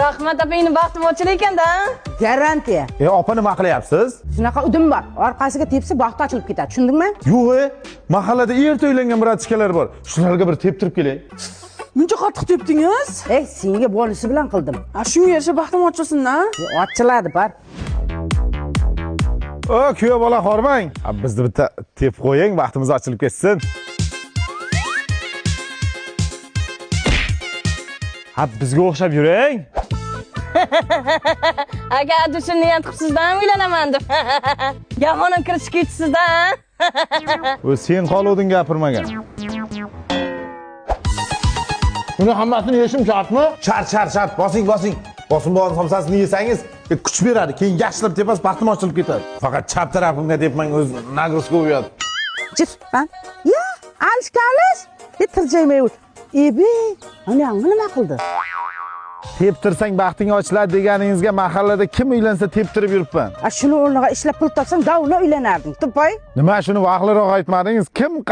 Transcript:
Rahmat opangni baxtim ochil ekanda. Garantiya. Opa nima qilyapsiz? Shunaqa udim bor. Orqasiga tepsa baxti ochilib ketadi. Tushundingmi? Yo'q, mahallada erta uylangan bratishkalar bor. Shularga bir teptirib kelay. Buncha qattiq tepdingiz? Senga bonusi bilan qildim. Shunga yarasha baxtim ochilsin-da. Ochiladi, bar. Kuyov bola hormang. Bizni bitta tep qo'ying, vaqtimiz ochilib ketsin. Bizga o'xshab yuring. Aka, adushin niyat qilibsizdan uylanaman deb. Gamonim kirish ketishsizdan. Sen qoluvding gapirmagan. Buni hammasini yeshim shartmi? Shart. Bosing. Bosim bo'lgan somsasini yesangiz, kuch beradi. Keyin yaxshilab tepasiz baxtim ochilib ketadi. Faqat chap tarafimga debman o'z nagruzga uyat. Chiqman. Ya, alish. Tirjaymay o't. Ana nima qildi? Teptirsang baxting ochiladi deganingizga mahallada kim uylansa teptirib yuribman. Shuni o'rniga ishlab pul topsang, davla uylanarding. To'pay. Nima shuni vaqtliroq aytmadingiz? Kim